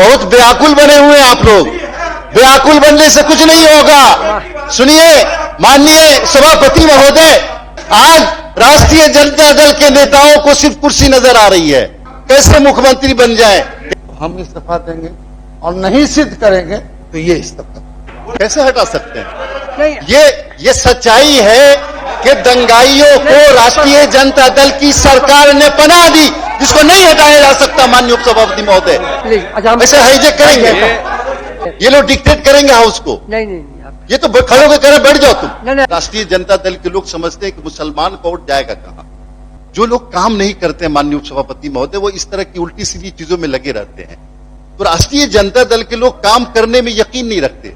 बहुत व्याकुल बने हुए हैं आप लोग। व्याकुल बनने से कुछ नहीं होगा। सुनिए माननीय सभापति महोदय, आज राष्ट्रीय जनता दल के नेताओं को सिर्फ कुर्सी नजर आ रही है, कैसे मुख्यमंत्री बन जाए। हम इस्तीफा देंगे और नहीं सिद्ध करेंगे तो ये इस्तीफा कैसे हटा सकते हैं। ये सच्चाई है कि दंगाइयों को राष्ट्रीय जनता दल की सरकार ने पनाह दी, जिसको नहीं हटाया जा सकता। माननीय उपसभापति महोदय, ऐसे हाईजेक करेंगे, ये लोग डिक्टेट करेंगे हाउस को। नहीं ये तो खड़े होकर कह रहे बैठ जाओ तुम। राष्ट्रीय जनता दल के लोग समझते हैं कि मुसलमान का वोट जाएगा कहां। जो लोग काम नहीं करते हैं माननीय उपसभापति महोदय, वो इस तरह की उल्टी सीधी चीजों में लगे रहते हैं। तो राष्ट्रीय जनता दल के लोग काम करने में यकीन नहीं रखते।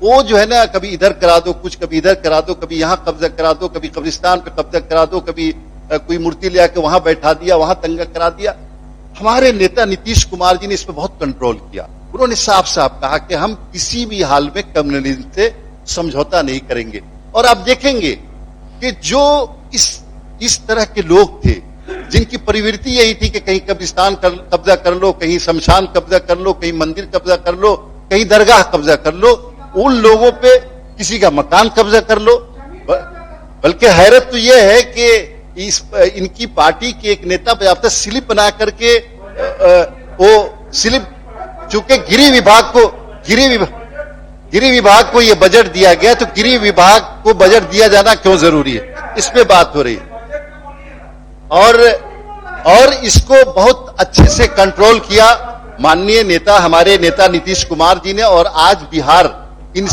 वो जो है ना, कभी इधर करा दो कुछ, कभी इधर करा दो, कभी यहां कब्जा करा दो, कभी कब्रिस्तान पे कब्जा करा दो, कभी कोई मूर्ति ले आके वहां बैठा दिया, वहां दंगा करा दिया। हमारे नेता नीतीश कुमार जी ने इस पर बहुत कंट्रोल किया। उन्होंने साफ साफ कहा कि हम किसी भी हाल में कम्युनिज्म से समझौता नहीं करेंगे। और आप देखेंगे कि जो इस तरह के लोग थे, जिनकी प्रवृत्ति यही थी कि कहीं कब्रिस्तान कब्जा कर लो, कहीं शमशान कब्जा कर लो, कहीं मंदिर कब्जा कर लो, कहीं दरगाह कब्जा कर लो, उन लोगों पे किसी का मकान कब्जा कर लो। बल्कि हैरत तो यह है कि इनकी पार्टी के एक नेता बजाते स्लिप बना करके वो स्लिप, चूंकि गृह विभाग को ये बजट दिया गया, तो गृह विभाग को बजट दिया जाना क्यों जरूरी है, इस पे बात हो रही है। और इसको बहुत अच्छे से कंट्रोल किया माननीय नेता, हमारे नेता नीतीश कुमार जी ने। और आज बिहार उन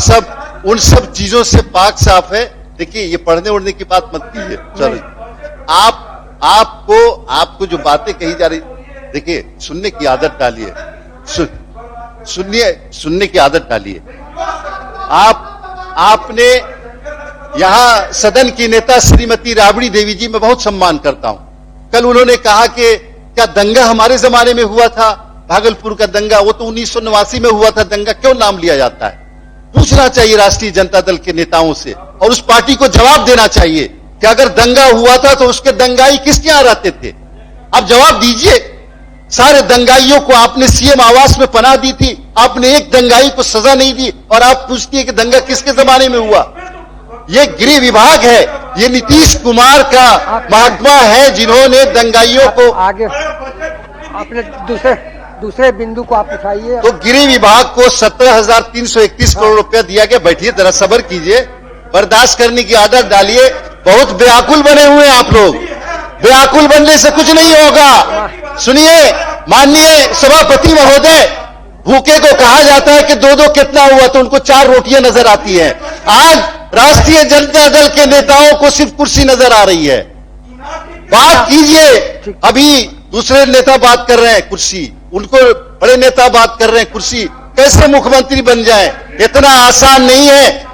सब चीजों से पाक साफ है। देखिए, ये पढ़ने उड़ने की बात मत कीजिए। चलो, आपको जो बातें कही जा रही, देखिए, सुनने की आदत डालिए, सुनने की आदत डालिए। आपने यहां सदन की नेता श्रीमती राबड़ी देवी जी, मैं बहुत सम्मान करता हूं। कल उन्होंने कहा कि क्या दंगा हमारे जमाने में हुआ था, भागलपुर का दंगा, वो तो 1989 में हुआ था दंगा, क्यों नाम लिया जाता है। पूछना चाहिए राष्ट्रीय जनता दल के नेताओं से, और उस पार्टी को जवाब देना चाहिए कि अगर दंगा हुआ था तो उसके दंगाई किसके यहां रहते थे। आप जवाब दीजिए। सारे दंगाइयों को आपने सीएम आवास में पनाह दी थी, आपने एक दंगाई को सजा नहीं दी, और आप पूछती है कि दंगा किसके जमाने में हुआ। ये गृह विभाग है, ये नीतीश कुमार का महात्मा है, जिन्होंने दंगाइयों को आगे आपने दूसरे बिंदु को आप उठाइए। तो गृह विभाग को 17,331 करोड़ रुपया दिया गया। बैठिए, जरा सब्र कीजिए, बर्दाश्त करने की आदत डालिए। बहुत व्याकुल बने हुए हैं आप लोग। व्याकुल बनने से कुछ नहीं होगा। सुनिए माननीय सभापति महोदय, भूखे को कहा जाता है कि दो कितना हुआ, तो उनको 4 रोटियां नजर आती हैं। आज राष्ट्रीय जनता दल के नेताओं को सिर्फ कुर्सी नजर आ रही है। बात कीजिए। अभी दूसरे नेता बात कर रहे हैं कुर्सी, उनको बड़े नेता बात कर रहे हैं कुर्सी, कैसे मुख्यमंत्री बन जाए। इतना आसान नहीं है,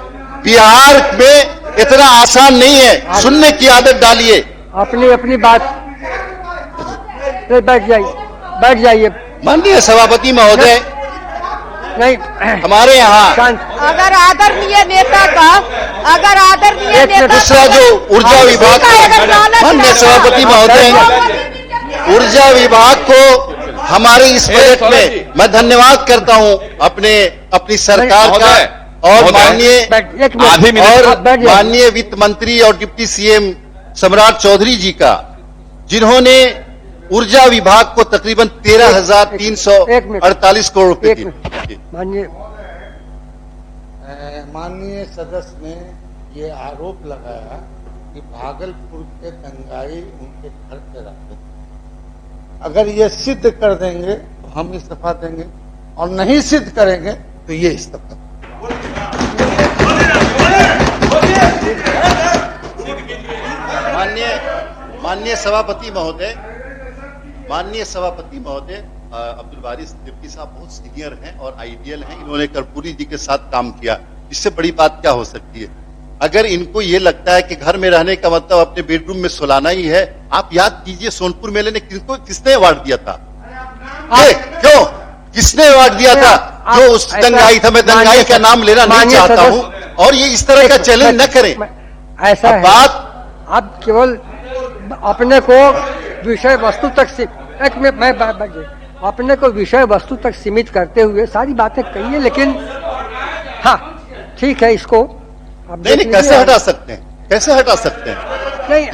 बिहार में इतना आसान नहीं है। सुनने की आदत डालिए। अपनी बात बैठ जाइए। माननीय सभापति महोदय, नहीं, हमारे यहाँ अगर आदरणीय नेता का दूसरा जो ऊर्जा विभाग को, माननीय सभापति महोदय, ऊर्जा विभाग को हमारे इस बजट में मैं धन्यवाद करता हूं अपनी सरकार का, और माननीय वित्त मंत्री और डिप्टी सीएम सम्राट चौधरी जी का, जिन्होंने ऊर्जा विभाग को तकरीबन 13,348 करोड़ रुपए दिए। माननीय सदस्य ने ये आरोप लगाया कि भागलपुर के दंगाई उनके घर पे रहते थे। अगर ये सिद्ध कर देंगे तो हम इस्तीफा देंगे, और नहीं सिद्ध करेंगे तो ये इस्तीफा। माननीय सभापति महोदय, अब्दुल बारी डिप्टी साहब बहुत सीनियर हैं और आइडियल हैं। इन्होंने कर्पूरी जी के साथ काम किया, इससे बड़ी बात क्या हो सकती है। अगर इनको ये लगता है कि घर में रहने का मतलब अपने बेडरूम में सुलाना ही है, आप याद कीजिए सोनपुर मेले ने किसने अवार्ड दिया था। क्यों, किसने अवार्ड दिया था? जो उस दंगाई था। मैं दंगाई का नाम लेना नहीं चाहता हूं, और ये इस तरह का चैलेंज न करें। ऐसा बात आप केवल अपने को विषय वस्तु तक से एक में मैं अपने को विषय वस्तु तक सीमित करते हुए सारी बातें कही है, लेकिन हाँ ठीक है, इसको अब नहीं, कैसे हटा सकते हैं, कैसे हटा सकते हैं? नहीं,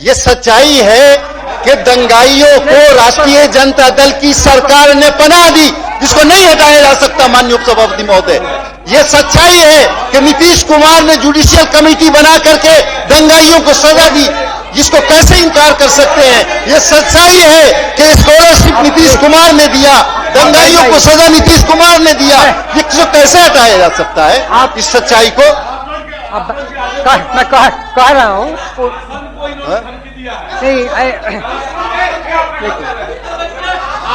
ये सच्चाई है कि दंगाइयों को राष्ट्रीय जनता दल की सरकार ने पनाह दी, जिसको नहीं हटाया जा सकता। माननीय उपसभापति महोदय, ये सच्चाई है कि नीतीश कुमार ने जुडिशियल कमेटी बना करके दंगाइयों को सजा दी, जिसको कैसे इनकार कर सकते हैं? ये सच्चाई है कि स्कॉलरशिप नीतीश कुमार ने दिया, दंगाइयों को सजा नीतीश कुमार ने दिया, ये कैसे हटाया जा सकता है आप इस सच्चाई को? अब मैं कह रहा हूँ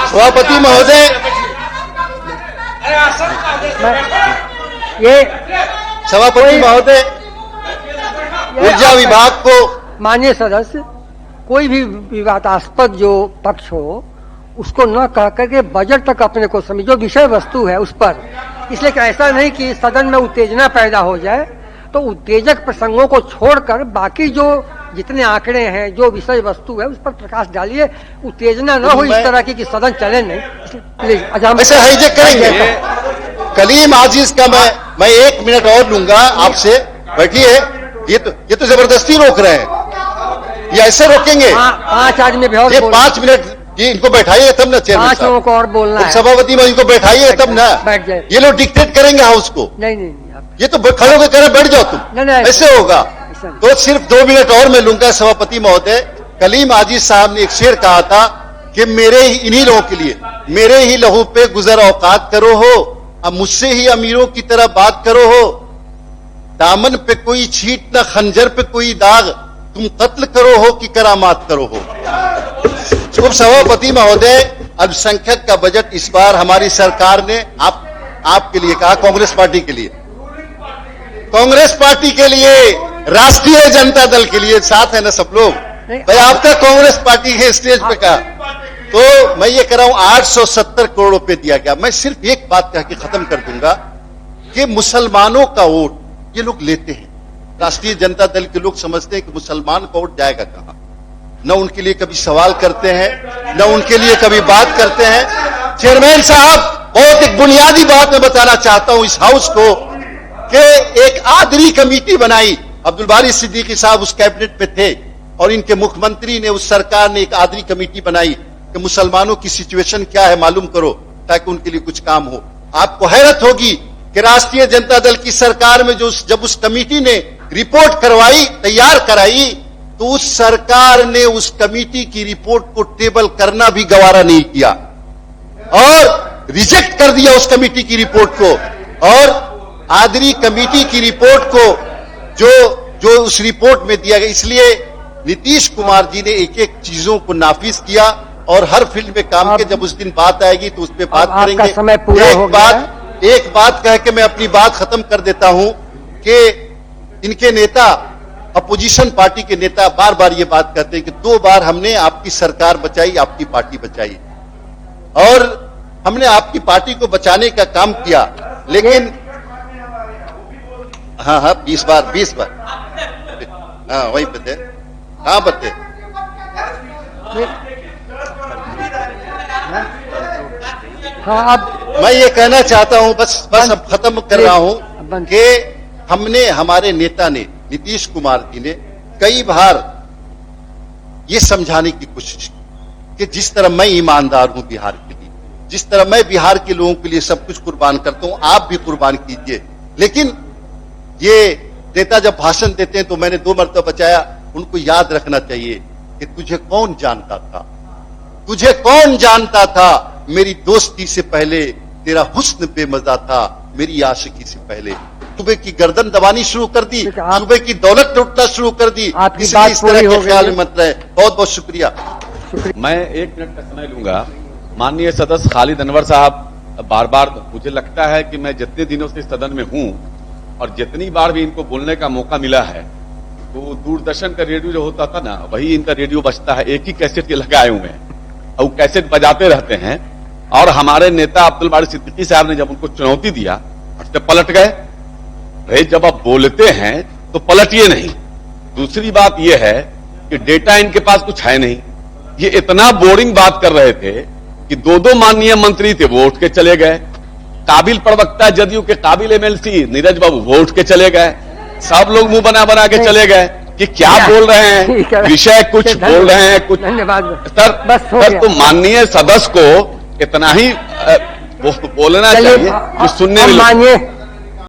सभापति महोदय, ये सभापति महोदय, ऊर्जा विभाग को माननीय सदस्य, कोई भी विवादास्पद जो पक्ष हो उसको न कह करके बजट तक अपने को समझ, जो विषय वस्तु है उस पर, इसलिए कि ऐसा नहीं कि सदन में उत्तेजना पैदा हो जाए, तो उत्तेजक प्रसंगों को छोड़कर बाकी जो जितने आंकड़े हैं, जो विषय वस्तु है उस पर प्रकाश डालिए। उत्तेजना न हो इस तरह की कि सदन चले नहीं। प्लीज ऐसे हाईजेक करेंगे। कलीम आजीज का मैं 1 मिनट और लूंगा आपसे, बैठिए। ये तो जबरदस्ती रोक रहे हैं, ये ऐसे रोकेंगे? 5 आदमी भी और ये 5 मिनट ये इनको बैठाइए तब ना चेयरमैन 5 लोगों को और बोलना है। सभापति में इनको बैठाइए तब ना, बैठ जाए। ये लोग डिक्टेट करेंगे हाउस को। नहीं, ये तो खड़े होकर कह रहे बैठ जाओ तुम, नहीं, ऐसे होगा। तो सिर्फ 2 मिनट और मैं लूंगा सभापति महोदय। कलीम आजीज साहब ने एक शेर कहा था कि मेरे ही इन्हीं लोगों के लिए, मेरे ही लहू पे गुजर औकात करो हो, अब मुझसे ही अमीरों की तरह बात करो हो, दामन पे कोई छींट न खंजर पे कोई दाग, तुम कत्ल करो हो कि करामात करो हो। उप सभापति महोदय, अल्पसंख्यक का बजट इस बार हमारी सरकार ने आपके लिए कहा, कांग्रेस पार्टी के लिए, कांग्रेस पार्टी के लिए, राष्ट्रीय जनता दल के लिए, साथ है ना सब लोग भाई, आपका कांग्रेस पार्टी के स्टेज पे कहा, तो मैं ये कह रहा हूं 870 करोड़ रुपए दिया गया। मैं सिर्फ एक बात कह के खत्म कर दूंगा कि मुसलमानों का वोट ये लोग लेते हैं। राष्ट्रीय जनता दल के लोग समझते हैं कि मुसलमान का वोट जाएगा कहां, न उनके लिए कभी सवाल करते हैं, न उनके लिए कभी बात करते हैं। चेयरमैन साहब, बहुत एक बुनियादी बात मैं बताना चाहता हूं इस हाउस को कि एक आदरी कमेटी बनाई, अब्दुल बारी सिद्दीकी साहब उस कैबिनेट में थे, और इनके मुख्यमंत्री ने, उस सरकार ने एक आदरी कमेटी बनाई कि मुसलमानों की सिचुएशन क्या है मालूम करो, ताकि उनके लिए कुछ काम हो। आपको हैरत होगी कि राष्ट्रीय जनता दल की सरकार में जब उस कमेटी ने रिपोर्ट करवाई, तैयार कराई, तो उस सरकार ने उस कमेटी की रिपोर्ट को टेबल करना भी गवारा नहीं किया और रिजेक्ट कर दिया उस कमेटी की रिपोर्ट को। और आदरी कमेटी की रिपोर्ट को जो उस रिपोर्ट में दिया गया, इसलिए नीतीश कुमार जी ने एक एक चीजों को नाफिज किया, और हर फील्ड में काम के जब उस दिन बात आएगी तो उस पर बात करेंगे। समय पूरा हो गया। एक बात कह के मैं अपनी बात खत्म कर देता हूं कि इनके नेता, अपोजिशन पार्टी के नेता बार बार ये बात कहते हैं कि 2 बार हमने आपकी सरकार बचाई, आपकी पार्टी बचाई, और हमने आपकी पार्टी को बचाने का काम किया, लेकिन हाँ 20 बार हाँ वहीं पे थे, हाँ बते हाँ। अब मैं ये कहना चाहता हूं, बस अब खत्म कर रहा हूं कि हमारे नेता ने, नीतीश कुमार जी ने कई बार ये समझाने की कोशिश की कि जिस तरह मैं ईमानदार हूं बिहार के लिए, जिस तरह मैं बिहार के लोगों के लिए सब कुछ कुर्बान करता हूं, आप भी कुर्बान कीजिए। लेकिन ये नेता जब भाषण देते हैं तो मैंने 2 मरतबा बचाया, उनको याद रखना चाहिए कि तुझे कौन जानता था, तुझे कौन जानता था, मेरी दोस्ती से पहले तेरा हुस्न बेमजा था, मेरी आशिकी से पहले। सुबह की गर्दन दबानी शुरू कर दी, सुबह की दौलत लुटना शुरू कर दी, इसलिए इस तरह के ख्याल मत रहे। बहुत बहुत शुक्रिया। मैं 1 मिनट का समय लूंगा। माननीय सदस्य खालिद अनवर साहब, बार बार मुझे लगता है कि मैं जितने दिनों से सदन में हूं और जितनी बार भी इनको बोलने का मौका मिला है, तो दूरदर्शन का रेडियो जो होता था ना, वही इनका रेडियो बजता है। एक ही कैसेट के लगाए हुए हैं और कैसेट बजाते रहते हैं। और हमारे नेता अब्दुल बारी सिद्दीकी साहब ने जब उनको चुनौती दिया, तो पलट गए। भाई जब आप बोलते हैं तो पलटिए नहीं। दूसरी बात यह है कि डेटा इनके पास कुछ है नहीं। ये इतना बोरिंग बात कर रहे थे कि दो माननीय मंत्री थे वो उठ के चले गए, काबिल प्रवक्ता जदयू के काबिल एमएलसी नीरज बाबू वो उठ के चले गए, सब लोग मुंह बना बना के चले गए कि क्या बोल रहे हैं, विषय कुछ बोल रहे हैं कुछ। धन्यवाद सर तो माननीय सदस्य को इतना ही बोलना चाहिए कि सुनने में मानिए